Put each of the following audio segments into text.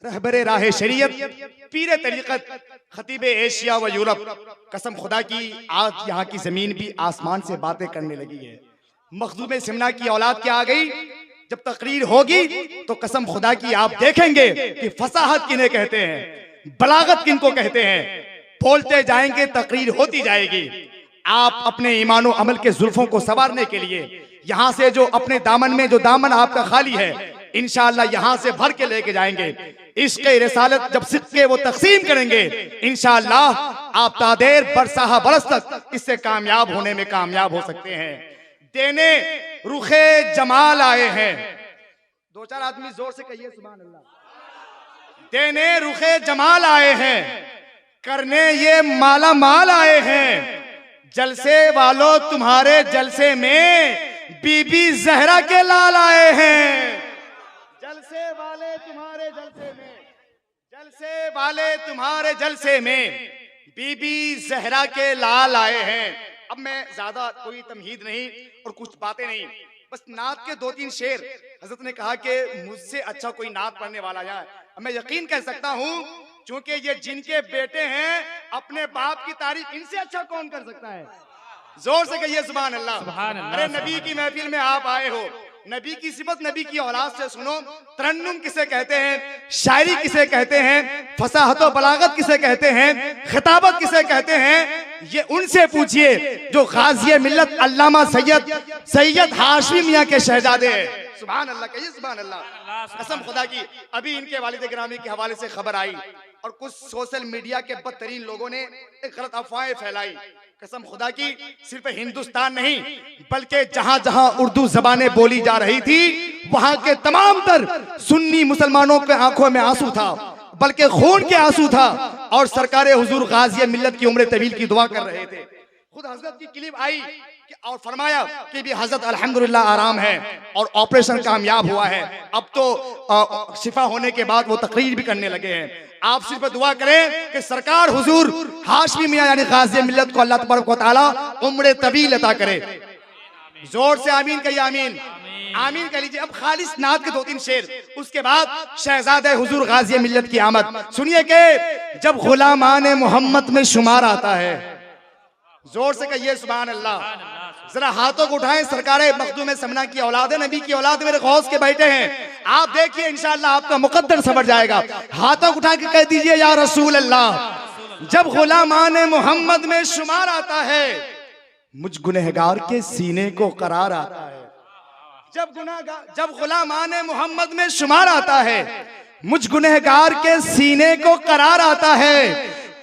रहबरे राह शरीयत, पीर तरीक़त, खतीब एशिया व यूरोप, कसम खुदा की आज यहाँ की जमीन भी आसमान से बातें करने लगी है। मखदूम सिमना की औलाद क्या आ गई? जब तकरीर होगी तो कसम खुदा की आप देखेंगे कि फसाहत किन्हें कहते हैं, बलागत किनको कहते हैं। बोलते जाएंगे, तकरीर होती जाएगी। आप अपने ईमान और अमल के जुल्फों को संवारने के लिए यहाँ से जो अपने दामन में जो दामन आपका खाली है, इंशाअल्लाह यहाँ से भर के लेके जाएंगे। इश्क़ रिसालत जब सिक्के वो तकसीम करेंगे, इंशाअल्लाह आप तादेर बरसाहा बरस तक इससे कामयाब होने में कामयाब हो सकते हैं। देने रुखे जमाल आए हैं। दो चार आदमी जोर से कहिए सुभान अल्लाह। देने रुखे जमाल आए हैं, करने ये माला माल आए हैं। जलसे वालों तुम्हारे जलसे में बीबी जहरा के लाल आए हैं। जलसे वाले तुम्हारे जलसे में, जलसे वाले तुम्हारे जलसे में बीबी जहरा के लाल आए हैं। अब मैं ज्यादा कोई तमहीद नहीं और कुछ बातें नहीं, बस नात के दो तीन शेर। हजरत ने कहा कि मुझसे अच्छा कोई नात पढ़ने वाला जाए। मैं यकीन कर सकता हूँ, क्योंकि ये जिनके बेटे हैं, अपने बाप की तारीफ इनसे अच्छा कौन कर सकता है? जोर से कहिए सुभान अल्लाह। अरे नबी की महफिल में आप आए हो, नबी की सिफत, नबी की औलाद से सुनो। तरन्नुम किसे कहते हैं, शायरी किसे कहते हैं, फसाहत व बलागत किसे कहते हैं, खिताबत किसे कहते हैं, ये उनसे पूछिए जो गाज़ी मिल्लत अल्लामा सैयद हाशमी मियाँ के शहजादे हैं। सुभान अल्लाह कहिए सुभान अल्लाह। कसम खुदा की अभी इनके वालिद गिरामी के हवाले से खबर आई और कुछ सोशल मीडिया के बदतरीन लोगों ने एक गलत अफवाहें फैलाई। कसम खुदा की सिर्फ हिंदुस्तान नहीं बल्कि जहां जहां उर्दू जबानें बोली जा रही थी, वहां के तमाम तर सुन्नी मुसलमानों के आंखों में आंसू था, बल्कि खून के आंसू था, और सरकार हुजूर गाज़ी मिल्लत की उम्र तवील की दुआ कर रहे थे। खुद हजरत की क्लिप आई और फरमाया कि भी हजरत अल्हम्दुलिल्लाह आराम है और ऑपरेशन कामयाब हुआ है। अब तो शिफा होने के बाद वो तकरीर भी करने लगे हैं। आप सिर्फ दुआ करें कि सरकार हुजूर हाशमी मियां यानी गाज़ी मिल्लत को अल्लाह तबारक व तआला उम्र तवील अता करे। जोर से आमीन कहिए, आमीन आमीन कह लीजिए। अब खालिस नात के दो तीन शेर, उसके बाद शहजादे हुजूर गाज़ी मिल्लत की आमद सुनिए कि जब गुलामान मोहम्मद में शुमार आता है। जोर से कहिए सुभान अल्लाह। जरा हाथों को उठाएं। सरकार मखदूम समना की औलाद है, नबी की औलाद, मेरे गौस के बैठे हैं। आप देखिए इंशाअल्लाह आपका मुकद्दर सवर जाएगा। हाथों को उठा के कह दीजिए या रसूल अल्लाह। जब गुलामान मोहम्मद में शुमार आता है, मुझ गुनहगार के सीने को करार आता है। जब गुलामान मोहम्मद में शुमार आता है, मुझ गुनहगार के सीने को करार आता है।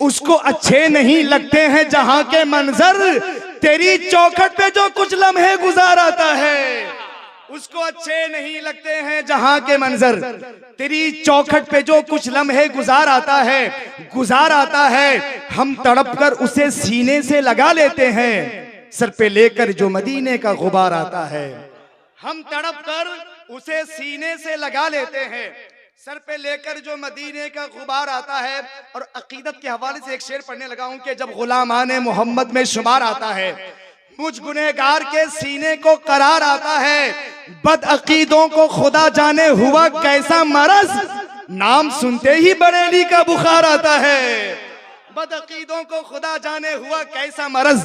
उसको अच्छे नहीं लगते हैं जहां के मंजर, तेरी चौखट पे जो कुछ लम्हे गुजार आता है। उसको अच्छे नहीं लगते हैं जहां के मंजर, तेरी चौखट पे जो कुछ लम्हे गुजार आता है। हम तड़प कर उसे सीने से लगा लेते हैं, सर पे लेकर जो मदीने का गुबार आता है। हम तड़प कर उसे सीने से लगा लेते हैं, सर पे लेकर जो मदीने का गुबार आता है। और अकीदत के हवाले से एक शेर पढ़ने लगा हूं कि जब गुलामान मोहम्मद में शुमार आता है, मुझ गुनहगार के सीने को करार आता है। बदअकीदों को खुदा जाने हुआ कैसा मरज, नाम सुनते ही बरेली का बुखार आता है। बदअकीदों को खुदा जाने हुआ कैसा मरज,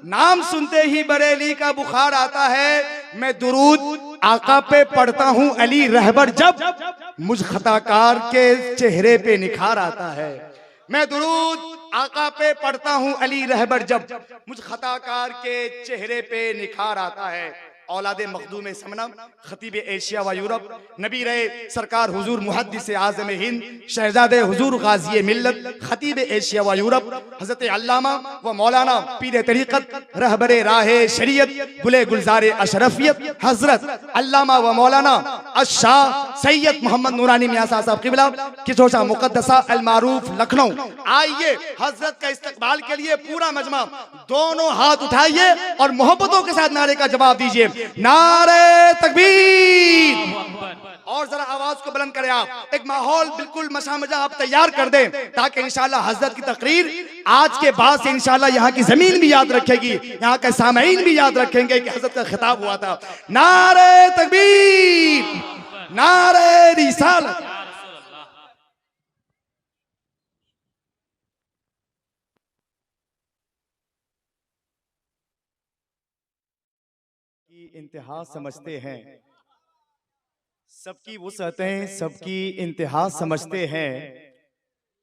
नाम सुनते ही बरेली का बुखार आता है। मैं दुरूद आका पे पढ़ता हूँ अली रहबर जब, मुझ खताकार के चेहरे पे निखार आता है। मैं दुरूद आका पे पढ़ता हूँ अली रहबर जब, मुझ खताकार के चेहरे पे निखार आता है। औलादे मखदूम समना, खतीब एशिया व यूरोप, नबी रहे सरकार हुजूर मुहद्दिस आज़म हिंद, शहजादे हुजूर गाज़ी मिल्लत, खतीब एशिया व यूरोप, हजरत अल्लामा व मौलाना पीर तरीक़त, रहबरे राहे शरीयत, गुले गुलज़ारे अशरफियत, हजरत अल्लामा व मौलाना अशाह सैयद मोहम्मद नूरानी मियां साहब क़िबला की जोशा मुक़द्दसा अल मारूफ लखनऊ। आइए हजरत का इस्तकबाल के लिए पूरा मजमा दोनों हाथ उठाइए और मोहब्बतों के साथ नारे का जवाब दीजिए, नारे तकबीर। और जरा आवाज को बुलंद करें आप, एक माहौल बिल्कुल मशा मजा आप तैयार कर दें, ताकि इंशाल्लाह हजरत की तकरीर आज के बाद से इंशाल्लाह यहाँ की जमीन भी याद रखेगी, यहाँ के सामईन भी याद रखेंगे कि हजरत का खिताब हुआ था। नारे तकबीर, नारे रिसालत। की इंतहा समझते हैं, सबकी वुसअतें सबकी इंतहा समझते हैं,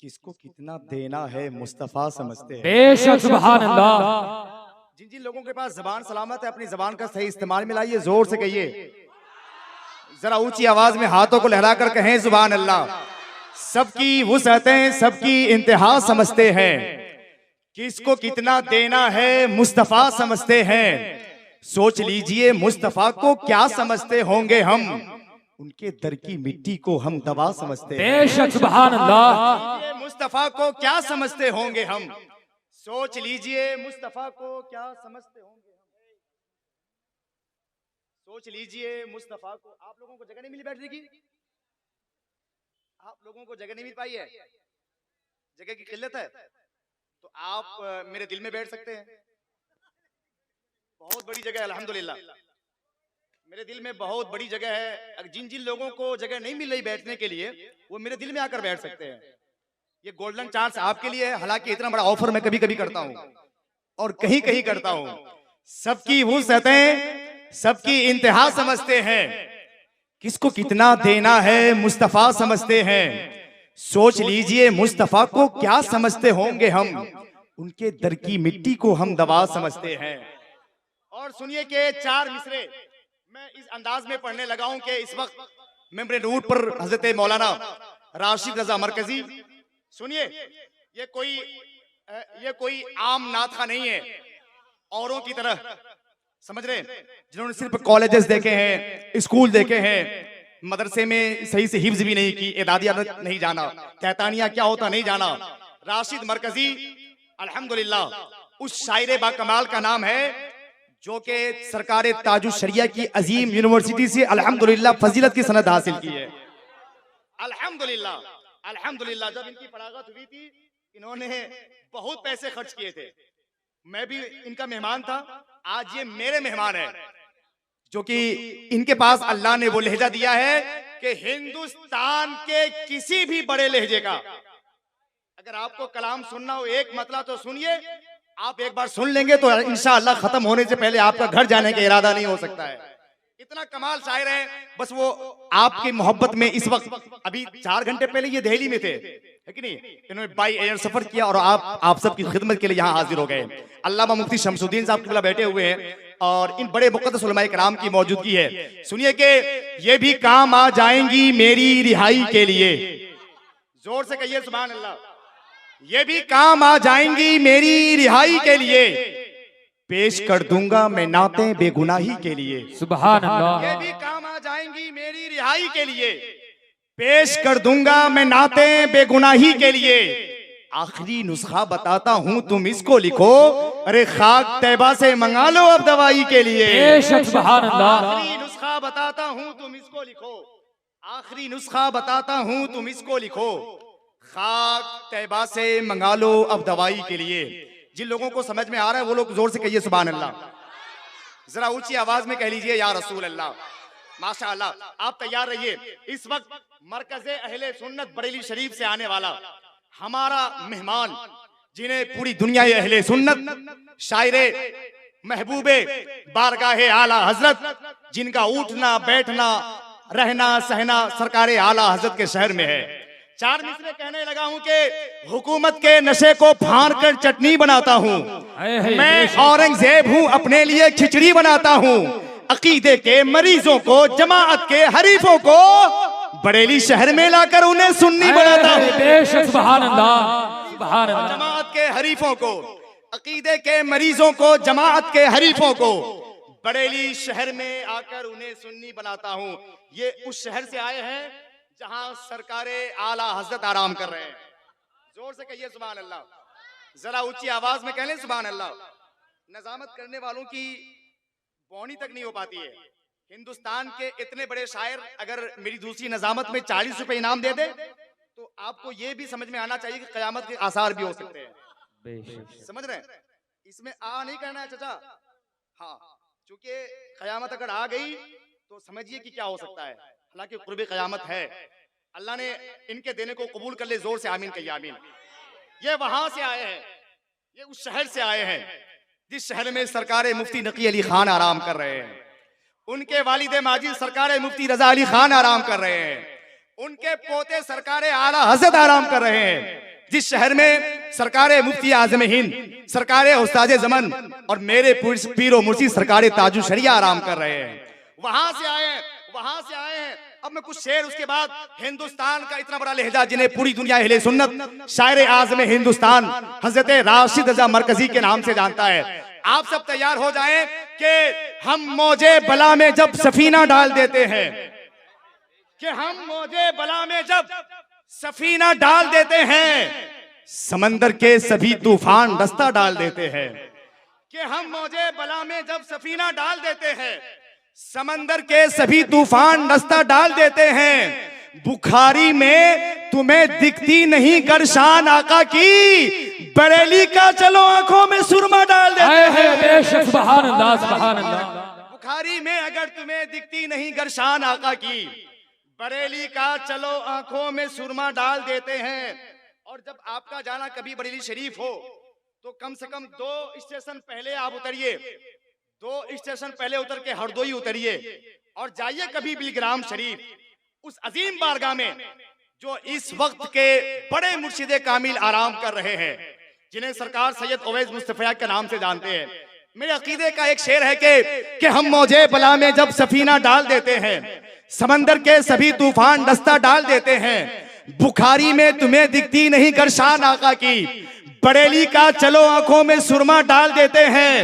किसको कितना देना है मुस्तफा समझते हैं। बेशक सुभान अल्लाह। जिन जिन लोगों के पास जबान सलामत है अपनी जबान का सही इस्तेमाल में लाइए, जोर से कहिए, जरा ऊंची आवाज में हाथों को लहराकर कहें सुभान अल्लाह। सबकी वुसअतें सबकी इंतहा समझते हैं, किसको कितना देना है मुस्तफा समझते हैं। सोच लीजिए मुस्तफा को क्या समझते होंगे हम, उनके दर की मिट्टी को हम दवा समझते हैं। बेशक सुभान अल्लाह। मुस्तफा को क्या समझते होंगे हम, सोच लीजिए मुस्तफा को क्या समझते होंगे हम। सोच लीजिए मुस्तफा को। आप लोगों को जगह नहीं मिली बैठने की, आप लोगों को जगह नहीं मिल पाई है, जगह की किल्लत है, तो आप मेरे दिल में बैठ सकते हैं। बहुत बड़ी जगह है अल्हम्दुलिल्लाह, मेरे दिल में बहुत बड़ी जगह है। जिन जिन लोगों को जगह नहीं मिल रही बैठने के लिए वो मेरे दिल में आकर बैठ सकते हैं। ये गोल्डन चांस आपके लिए है। हालांकि इतना बड़ा ऑफर मैं कभी कभी करता हूं और कहीं कहीं करता हूं। सबकी वुसअतें सबकी इंतहा समझते हैं, किसको कितना देना है मुस्तफा समझते हैं। सोच लीजिए मुस्तफा को क्या समझते होंगे हम, उनके दर की मिट्टी को हम दवा समझते हैं। और सुनिए कि 4 मिसरे मैं इस अंदाज में पढ़ने लगा हूं कि इस वक्त मेरे नूर पर हजरत मौलाना राशिद रजा मरकजी, सुनिए, ये कोई आम नाथा नहीं है औरों की तरह, समझ रहे, जिन्होंने सिर्फ कॉलेजेस देखे हैं, स्कूल देखे हैं, मदरसे में सही से हिफ्ज भी नहीं की, एदादिया नहीं जाना, कहतानिया क्या होता नहीं जाना। राशिद मरकजी अल्हम्दुलिल्लाह उस शायर बाकमाल का नाम है जो कि सरकार ताजुल शरिया की अजीम यूनिवर्सिटी से अल्हम्दुलिल्लाह फजीलत की सनद हासिल की है। अल्हम्दुलिल्लाह अल्हम्दुलिल्लाह। जब इनकी फरागत हुई थी इन्होंने बहुत पैसे खर्च किए थे, मैं भी इनका मेहमान था, आज ये मेरे मेहमान है, जो कि इनके पास अल्लाह ने वो लहजा दिया है कि हिंदुस्तान के किसी भी बड़े लहजे का अगर आपको कलाम सुनना हो एक मतलब तो सुनिए, आप एक बार सुन लेंगे तो इंशाअल्लाह खत्म होने से पहले आपका घर जाने का इरादा नहीं हो सकता है। इतना कमाल शायर है, बस वो आपकी मोहब्बत में इस वक्त अभी 4 घंटे पहले ये दिल्ली में थे, है कि नहीं, इन्होंने बाई एयर सफर किया और आप सबकी खिदमत के लिए यहाँ हाजिर हो गए। अल्लामा मुफ्ती शमसुद्दीन साहब किबला बैठे हुए हैं और इन बड़े मुक़द्दस उलमाए किराम की मौजूदगी है। सुनिए कि ये भी काम आ जाएंगी मेरी रिहाई के लिए, जोर से कहिए सुभान अल्लाह। ये भी काम आ जाएंगी मेरी रिहाई के लिए, पेश कर दूंगा मैं नाते बेगुनाही के लिए। सुभान अल्लाह। ये भी काम आ जाएंगी मेरी रिहाई के लिए, पेश कर दूंगा मैं नाते बेगुनाही के लिए। आखिरी नुस्खा बताता हूँ तुम इसको लिखो, अरे खाक तैबा से मंगा लो अब दवाई के लिए। बेशक सुभान अल्लाह। आखिरी नुस्खा बताता हूँ तुम इसको लिखो, आखिरी नुस्खा बताता हूँ तुम इसको लिखो, खाक तैबा से मंगा लो अब दवाई के लिए। जिन लोगों को समझ में आ रहा है वो लोग जोर से कहिए सुभान अल्लाह, जरा ऊंची आवाज में कह लीजिए या रसूल अल्लाह। माशाअल्लाह, आप तैयार रहिए। इस वक्त मरकज़े अहले सुन्नत बरेली शरीफ से आने वाला हमारा मेहमान, जिन्हें पूरी दुनिया अहले सुन्नत शायरे महबूबे बारगाहे आला हजरत, जिनका उठना बैठना रहना सहना सरकारे आला हजरत के शहर में है। 4 मिसरे कहने लगा हूं कि हुकूमत के नशे को फाड़ कर चटनी बनाता हूं, मैं औरंगजेब हूं अपने लिए खिचड़ी बनाता हूं। अकीदे के मरीजों को जमाअत के हरीफों को बरेली शहर में लाकर उन्हें सुन्नी बनाता हूं। बेशक सुभान अल्लाह। सुभान अल्लाह। जमाअत के हरीफों को, अकीदे के मरीजों को, जमाअत के हरीफों को बरेली शहर में आकर उन्हें सुन्नी बनाता हूं। ये उस शहर से आए हैं जहां सरकारे आला हजरत आराम कर रहे हैं। जोर से कहिए सुभान अल्लाह, जरा ऊंची आवाज में कह लें सुभान अल्लाह। नजामत करने वालों की बौनी तक नहीं हो पाती है। हिंदुस्तान के इतने बड़े शायर अगर मेरी दूसरी नजामत में 40 रुपए इनाम दे दे तो आपको ये भी समझ में आना चाहिए कि कयामत के आसार भी हो सकते हैं। समझ रहे हैं? इसमें आ नहीं कहना है चाचा, हाँ, चूंकि कयामत अगर आ गई तो समझिए कि क्या हो सकता है। हालांकि कुर्बे कयामत है, अल्लाह ने इनके देने को कबूल कर ले। जोर से आमीन कहिए आमीन। ये वहां से आए हैं, ये उस शहर से आए हैं जिस शहर में सरकार मुफ्ती नकी अली खान आराम कर रहे हैं। उनके वालिद माजिद सरकार मुफ्ती रजा अली खान आराम कर रहे हैं, उनके पोते सरकार आला हजरत आराम कर रहे हैं। जिस शहर में सरकार मुफ्ती आजम हिंद, सरकार उस्ताद जमन और मेरे पीरो मुर्शिद सरकार ताजु शरिया आराम कर रहे हैं, वहां से आए हैं। अब मैं कुछ शेर उसके बाद हिंदुस्तान का इतना बड़ा लहजा जिन्हें पूरी दुनिया अहले सुन्नत शायर आज़म हिंदुस्तान हजरत राशिद रजा मरकजी के नाम से जानता है। आप सब तैयार हो जाएं कि हम मौजे बला में जब सफीना डाल देते हैं, कि हम मौजे बला में जब सफीना डाल देते हैं, समंदर के सभी तूफान रास्ता डाल देते हैं। कि हम मौजे बला में जब सफीना डाल देते हैं, समंदर के सभी तूफान रास्ता डाल देते हैं। बुखारी में तुम्हें दिखती नहीं गरशान आका की, बरेली का चलो आंखों में सुरमा डाल देते हैं। बेशक सुभान अल्लाह, सुभान अल्लाह। बुखारी में अगर तुम्हें दिखती नहीं गरशान आका की, बरेली का चलो आंखों में सुरमा डाल देते हैं। और जब आपका जाना कभी बरेली शरीफ हो तो कम से कम 2 स्टेशन पहले आप उतरिए, 2 स्टेशन पहले उतर के हरदोई उतरिए और जाइए कभी बिलग्राम शरीफ, उस अजीम बारगाह में जो इस वक्त के बड़े मुर्शिदे कामिल आराम कर रहे हैं, जिन्हें सरकार सैयद ओवैस मुस्तफा के नाम से जानते हैं। मेरे अकीदे का एक शेर है कि हम मौजे बला में जब सफीना डाल देते हैं, समंदर के सभी तूफान रास्ता डाल देते हैं। बुखारी में तुम्हें दिखती नहीं गरशान आका की, बरेली का चलो आंखों में सुरमा डाल देते हैं।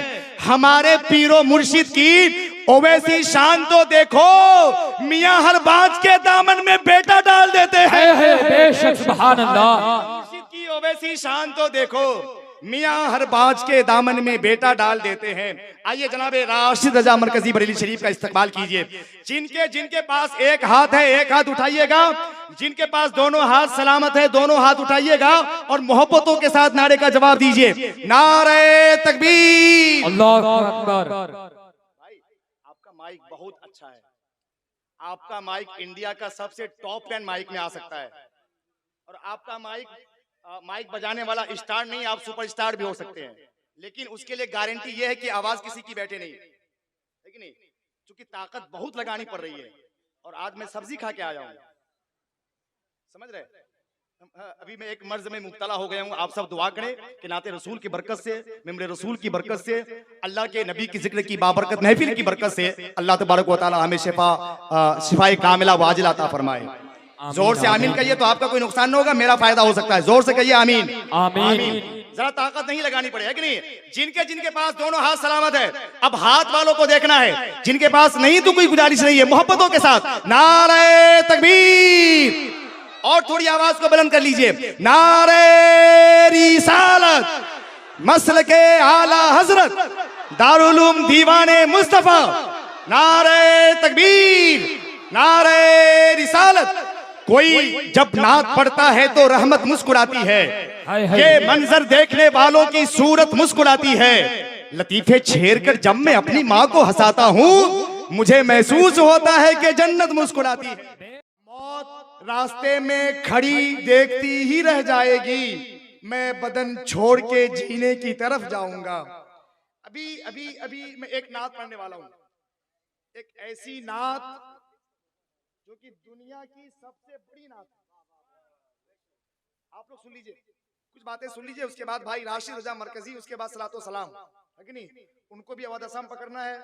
हमारे पीरो मुर्शिद की ओवैसी शान तो देखो, मियां हर बाज के दामन में बेटा डाल देते हैं। बेशक सुभान अल्लाह। मुर्शिद की ओवैसी शान तो देखो, मियां हर बाज के दामन में बेटा डाल देते हैं। आइए जनाब राशिद रजा मरकजी बरेली शरीफ का इस्तकबाल कीजिए। जिनके पास एक हाथ है एक हाथ उठाइएगा, जिनके पास दोनों हाथ सलामत है दोनों हाथ उठाइएगा और मोहब्बतों के साथ नारे का जवाब दीजिए, नारे तकबीर, अल्लाहु अकबर। भाई आपका माइक बहुत अच्छा है, आपका माइक इंडिया का सबसे टॉप 10 माइक में आ सकता है। और आपका माइक बजाने वाला स्टार नहीं, आप सुपरस्टार भी हो सकते हैं, लेकिन उसके लिए गारंटी यह है कि आवाज किसी की बैठे नहीं, है कि नहीं? क्योंकि ताकत बहुत लगानी पड़ रही है। और आज मैं सब्जी खा के आया हूं, समझ रहे? अभी मैं एक मर्ज में मुब्तला हो गया हूं। आप सब दुआ करें कि नाते रसूल की बरकत से, मेरे रसूल की बरकत से, अल्लाह के नबी की जिक्र की बाबरकत महफिल की बरकत से अल्लाह तबारक व तआला हमें शिफाए कामिला वाजिल अता फरमाए। जोर से आमीन कहिए तो आपका कोई नुकसान नहीं होगा, मेरा फायदा हो सकता है। जोर से कहिए आमीन, आमीन। जरा ताकत नहीं लगानी पड़े, है कि नहीं? जिनके पास दोनों हाथ सलामत है, अब हाथ वालों को देखना है। जिनके पास नहीं तो कोई गुजारिश नहीं है, मोहब्बतों के साथ नारे तकबीर, और थोड़ी आवाज को बुलंद कर लीजिए, नारे रिसालत, मसल के आला हजरत दारुल उलूम दीवाने मुस्तफा, नारे तकबीर, नारे रिसालत। कोई जब नात पढ़ता है तो रहमत मुस्कुराती है, ये मंजर देखने वालों की सूरत मुस्कुराती है। लतीफे छेड़ कर जब मैं अपनी माँ को हंसाता हूँ, मुझे महसूस होता है कि जन्नत मुस्कुराती है। मौत रास्ते में खड़ी देखती ही रह जाएगी, मैं बदन छोड़ के जीने की तरफ जाऊंगा। अभी अभी अभी मैं एक नात पढ़ने वाला हूँ, एक ऐसी नात जो कि दुनिया की सबसे बड़ी नात है। आप लोग सुन लीजिए, कुछ बातें सुन लीजिए, उसके बाद भाई राशिद रजा मरकजी, उसके बाद सलातो सलाम, है कि नहीं? उनको भी अवध असम पकड़ना है,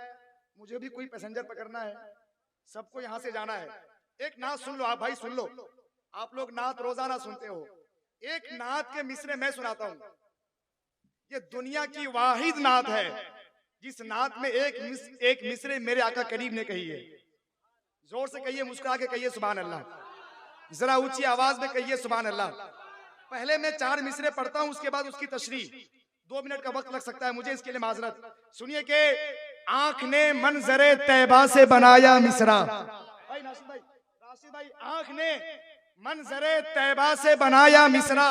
मुझे भी कोई पैसेंजर पकड़ना है, सबको यहाँ से जाना है। एक नात सुन लो आप भाई, सुन लो। आप लोग नात रोजाना सुनते हो, एक नात के मिसरे मैं सुनाता हूँ। ये दुनिया की वाहिद नात है जिस नात में एक मिसरे मेरे आका करीब ने कही है। जोर से कहिए, मुस्कुरा के कहिए सुभान अल्लाह, जरा ऊंची आवाज में कहिए सुभान अल्लाह। पहले मैं 4 मिसरे पढ़ता हूं, उसके बाद उसकी तशरीह, 2 मिनट का वक्त लग सकता है मुझे, इसके लिए माजरत। सुनिए कि आंख ने मंजरे तैबा से बनाया मिसरा, भाई नासिर भाई, राशिद भाई, आंख ने मंजरे तैबा से बनाया मिसरा,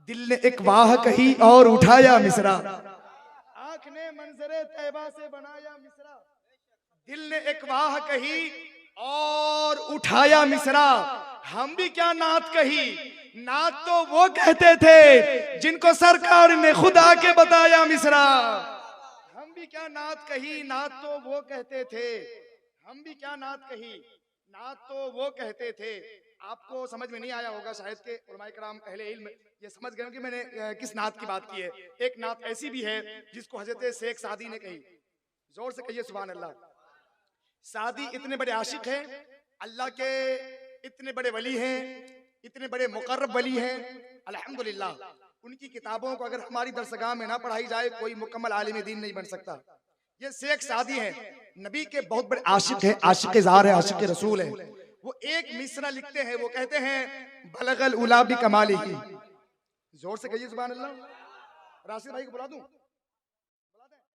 दिल ने एक वाह कही और उठाया मिसरा। आंख ने मंजरे तैबा से बनाया मिसरा, दिल ने एक वाह कही और उठाया मिसरा। हम भी क्या नात कही, नात तो वो कहते थे जिनको सरकार ने खुदा के बताया मिसरा। हम भी क्या नात कही, नात तो वो कहते थे हम भी क्या नात कही, नात तो वो कहते थे। आपको समझ में नहीं आया होगा शायद के उलमाए कराम अहले इल्म ये समझ गए कि मैंने किस नात की बात की है। एक नात ऐसी भी है जिसको हजरत शेख सादी ने कही, जोर से कहिए सुभान अल्लाह। सादी इतने बड़े आशिक हैं, अल्लाह के इतने बड़े वली हैं, इतने बड़े मुकर्रब वली हैं, अल्हम्दुलिल्लाह। उनकी किताबों को अगर हमारी दरसगाह में ना पढ़ाई जाए कोई मुकम्मल आलिम दीन नहीं बन सकता। ये शेख सादी हैं, नबी के बहुत बड़े आशिक हैं, आशिक ज़ार है, आशिक रसूल है। वो एक मिसरा लिखते हैं, वो कहते हैं बलगल उला भी कमाली की। जोर से कहिए सुभान अल्लाह। राशिद भाई को बुला दूं।